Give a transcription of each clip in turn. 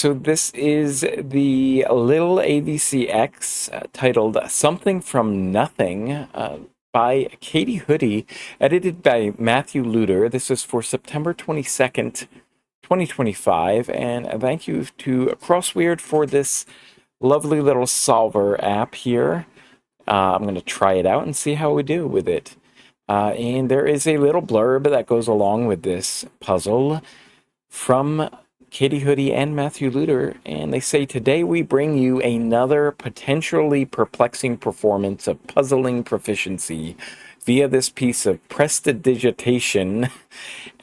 so this is the little AVCX titled Something from Nothing by Katie Hoody, edited by Matthew Luter. This is for September 22nd, 2025. And thank you to Crossweird for this lovely little solver app here. I'm going to try it out and see how we do with it. And there is a little blurb that goes along with this puzzle from Katie Hoody and Matthew Luter, and they say, today we bring you another potentially perplexing performance of puzzling proficiency via this piece of prestidigitation,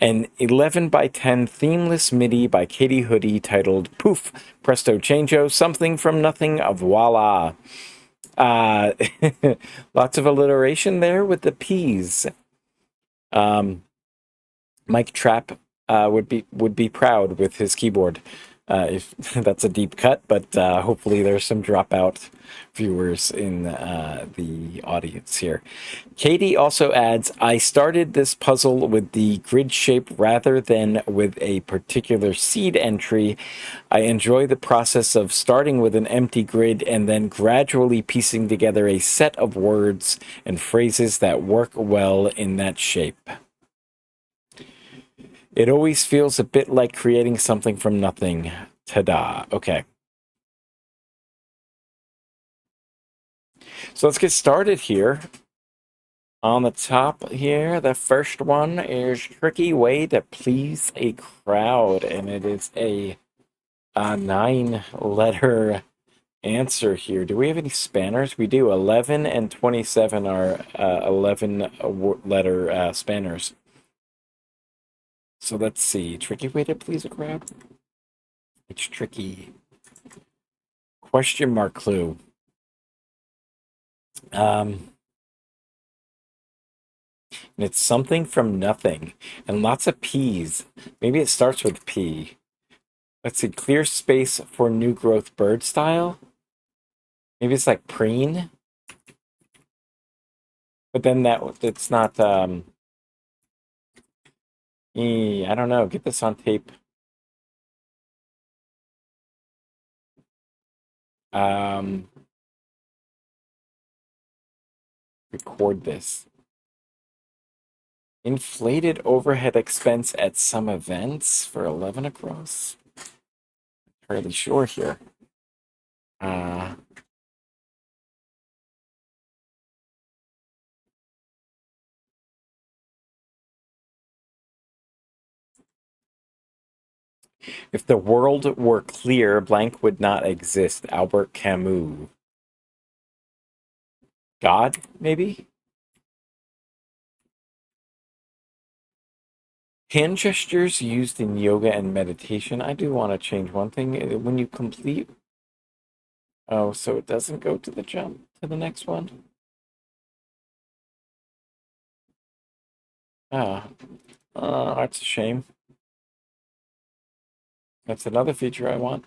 an 11 by 10 themeless MIDI by Katie Hoody titled Poof, Presto Changeo, Something from Nothing, Voila. Lots of alliteration there with the P's. Mike Trapp would be proud with his keyboard. If that's a deep cut, but hopefully there's some dropout viewers in the audience here. Katie also adds, I started this puzzle with the grid shape rather than with a particular seed entry. I enjoy the process of starting with an empty grid and then gradually piecing together a set of words and phrases that work well in that shape. It always feels a bit like creating something from nothing. Ta-da. Okay. So let's get started here. On the top here, the first one is Tricky Way to Please a Crowd. And it is a 9-letter answer here. Do we have any spanners? We do. 11 and 27 are 11-letter spanners. So let's see. Tricky way to please a crowd? It's tricky. Question mark clue. And it's something from nothing. And lots of P's. Maybe it starts with P. Let's see. Clear space for new growth bird style. Maybe it's like preen. But then it's not... I don't know. Get this on tape. Record this. Inflated overhead expense at some events for 11 across. Fairly sure here. If the world were clear, blank would not exist. Albert Camus. God, maybe? Hand gestures used in yoga and meditation. I do want to change one thing. When you complete... Oh, so it doesn't go to the jump to the next one? That's a shame. That's another feature I want.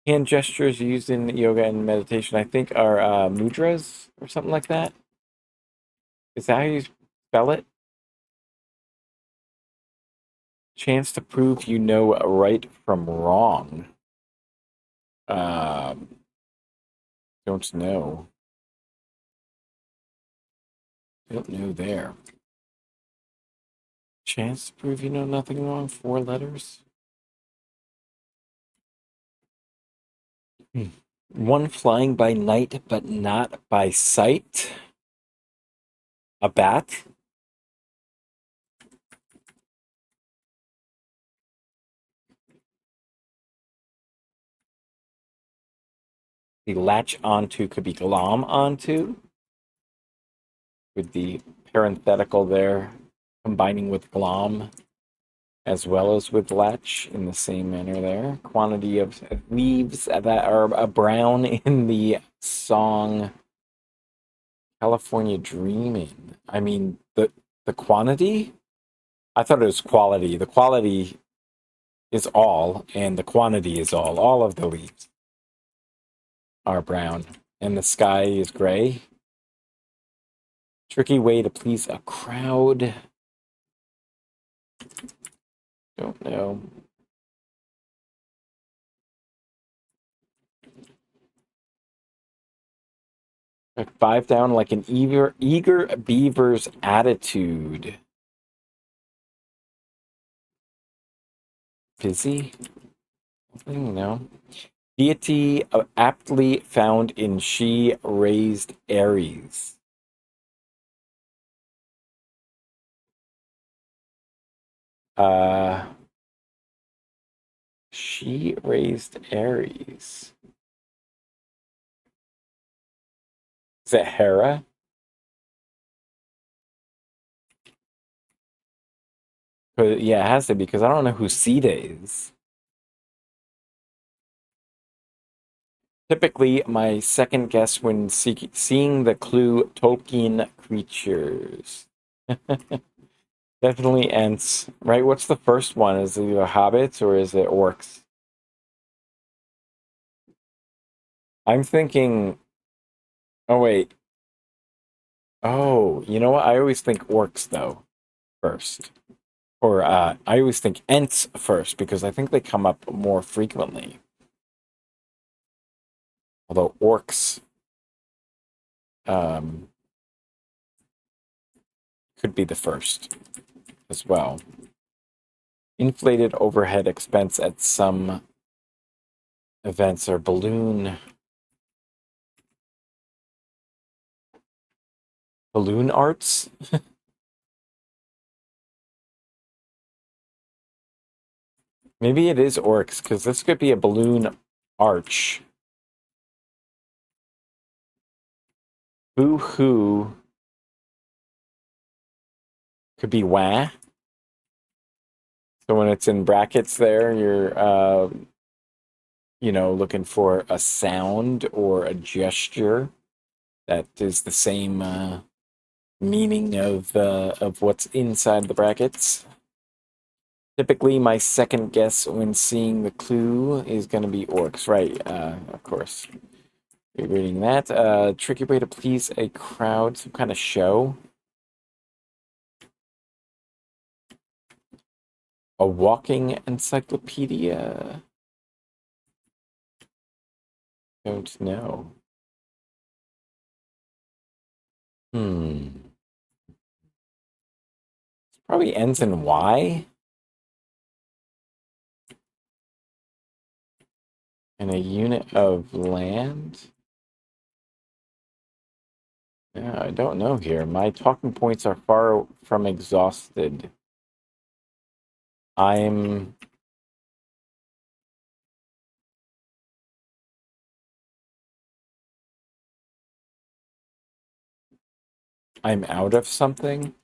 Hand gestures used in yoga and meditation, I think, are mudras or something like that. Is that how you spell it? Chance to prove you know right from wrong. Don't know. Don't know there. Chance to prove you know nothing wrong. 4 letters. One flying by night, but not by sight. A bat. The latch onto could be glom onto. With the parenthetical there, combining with glom, as well as with latch in the same manner there. Quantity of leaves that are brown in the song California Dreaming. I mean, the quantity? I thought it was quality. The quality is all, and the quantity is all. All of the leaves are brown, and the sky is gray. Tricky way to please a crowd. Don't know. Like 5 down, like an eager beaver's attitude. Busy? No. Deity aptly found in she raised Aries. Uh, she raised Aries. Is it Hera? But yeah, it has to be because I don't know who Sita is. Typically, my second guess when seeing the clue Tolkien creatures. Definitely Ents, right? What's the first one? Is it either hobbits or is it orcs? I'm thinking, oh wait. Oh, you know what? I always think orcs though first. Or I always think Ents first because I think they come up more frequently. Although orcs um, could be the first as well. Inflated overhead expense at some events or balloon arts. Maybe it is orcs because this could be a balloon arch. Boo hoo could be wah. So when it's in brackets there, you're looking for a sound or a gesture that is the same meaning of what's inside the brackets. Typically, my second guess when seeing the clue is going to be orcs, right? Of course. You're reading that. Tricky way to please a crowd, some kind of show. A walking encyclopedia. Don't know. Hmm. Probably ends in Y. And a unit of land. Yeah, I don't know here. My talking points are far from exhausted. I'm I'm out of something.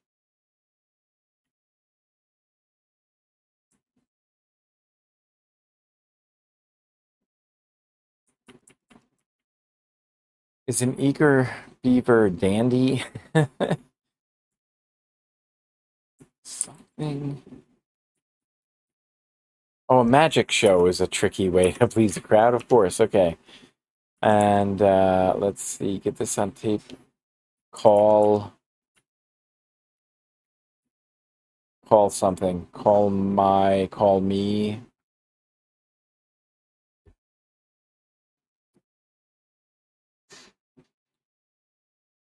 Is an eager beaver dandy? Something. Oh, a magic show is a tricky way to please a crowd, of course. Okay. And let's see, get this on tape. Call something. Call me.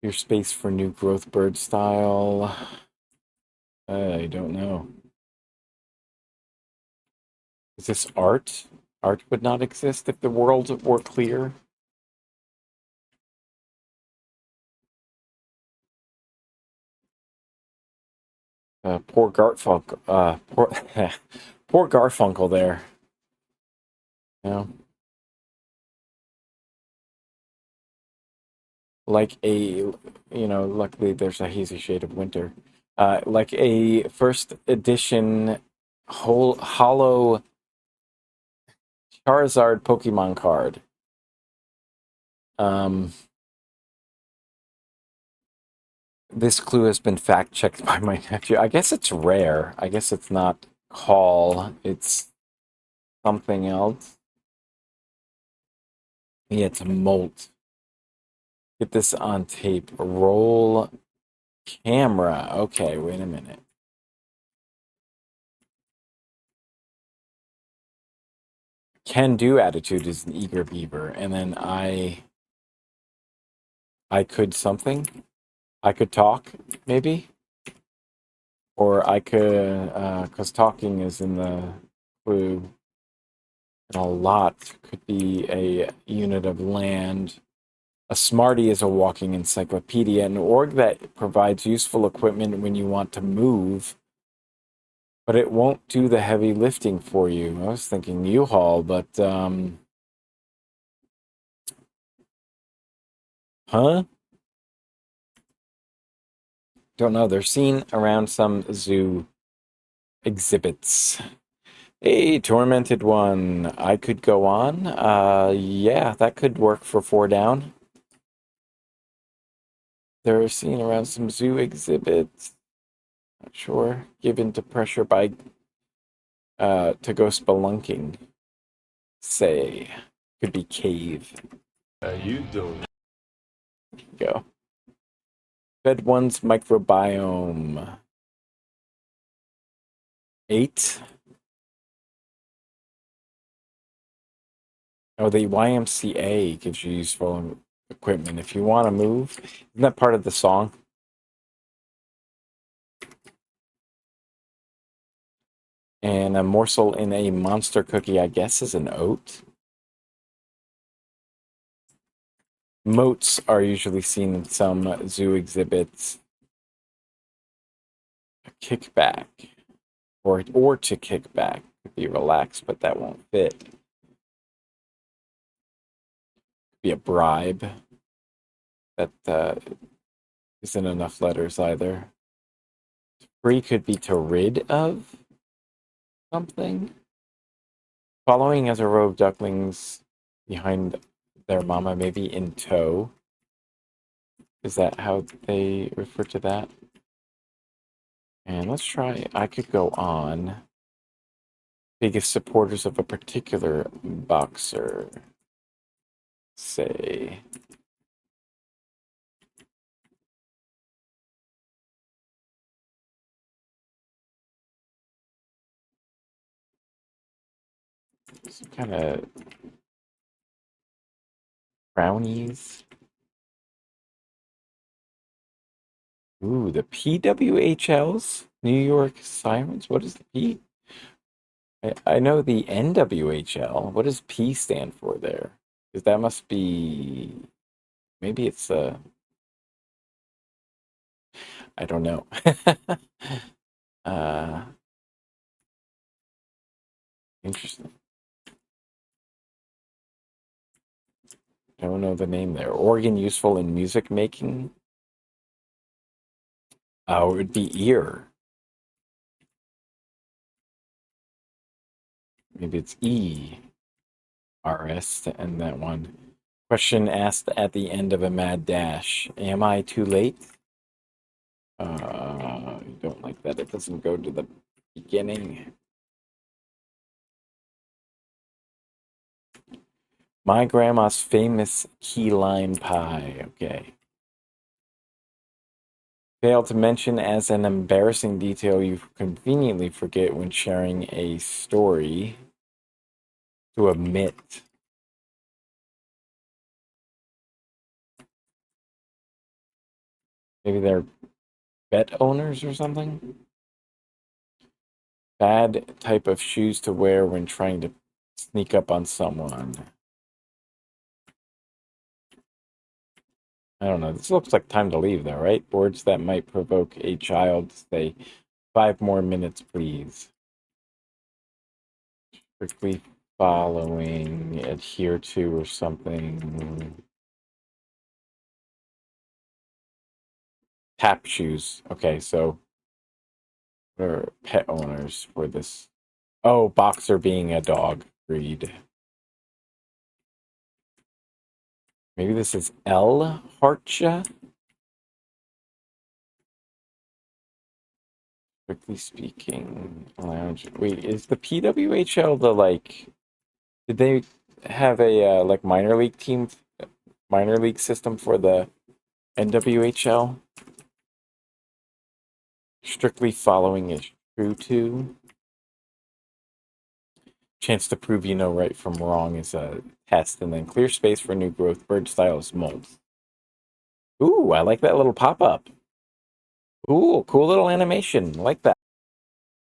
Your space for new growth bird style. I don't know. Is this art? Art would not exist if the world were clear. Poor Garfunkel. Poor Garfunkel there. You know, like luckily there's a hazy shade of winter. Like a first edition whole hollow Charizard Pokemon card. Um, this clue has been fact checked by my nephew. I guess it's rare. I guess it's not call. It's something else. Yeah, it's a molt. Get this on tape. Roll camera. Okay, wait a minute. Can do attitude is an eager beaver, and then I could something. I could talk, maybe? Or I could, because talking is in the clue. And a lot could be a unit of land. A smarty is a walking encyclopedia, an org that provides useful equipment when you want to move, but it won't do the heavy lifting for you. I was thinking U-Haul, but huh? Don't know. They're seen around some zoo exhibits. Hey, tormented one. I could go on. Yeah, that could work for 4 down. They're seen around some zoo exhibits. Not sure. Given to pressure by to go spelunking. Say, could be cave. How you doing? Go. Bed one's microbiome. 8. Oh, the YMCA gives you useful equipment if you want to move. Isn't that part of the song? And a morsel in a monster cookie, I guess, is an oat. Moats are usually seen in some zoo exhibits. A kickback, or to kick back, could be relaxed, but that won't fit. Be a bribe. That isn't enough letters either. Free could be to rid of something. Following as a row of ducklings behind their mama, maybe in tow. Is that how they refer to that? And let's try, I could go on. Biggest supporters of a particular boxer. Say. Some kind of brownies. Ooh, the PWHLs? New York Sirens? What is the P? I know the NWHL. What does P stand for there? Because that must be, maybe it's I don't know. uh, Interesting. I don't know the name there. Organ useful in music making? Oh, it would be ear. Maybe it's ERS to end that one. Question asked at the end of a mad dash. Am I too late? I don't like that. It doesn't go to the beginning. My grandma's famous key lime pie. Okay. Failed to mention as an embarrassing detail you conveniently forget when sharing a story. To omit. Maybe they're pet owners or something? Bad type of shoes to wear when trying to sneak up on someone. I don't know. This looks like time to leave, though, right? Words that might provoke a child to say, 5 more minutes, please. Strictly following, adhere to, or something. Tap shoes. Okay, so they're pet owners for this. Oh, boxer being a dog breed. Maybe this is L. Harcha? Strictly speaking, lounge. Wait, is the PWHL the like? Did they have a like minor league team, minor league system for the NWHL? Strictly following is true to. Chance to prove you know right from wrong is a test, and then clear space for new growth. Bird style is mold. Ooh, I like that little pop-up. Ooh, cool little animation. Like that.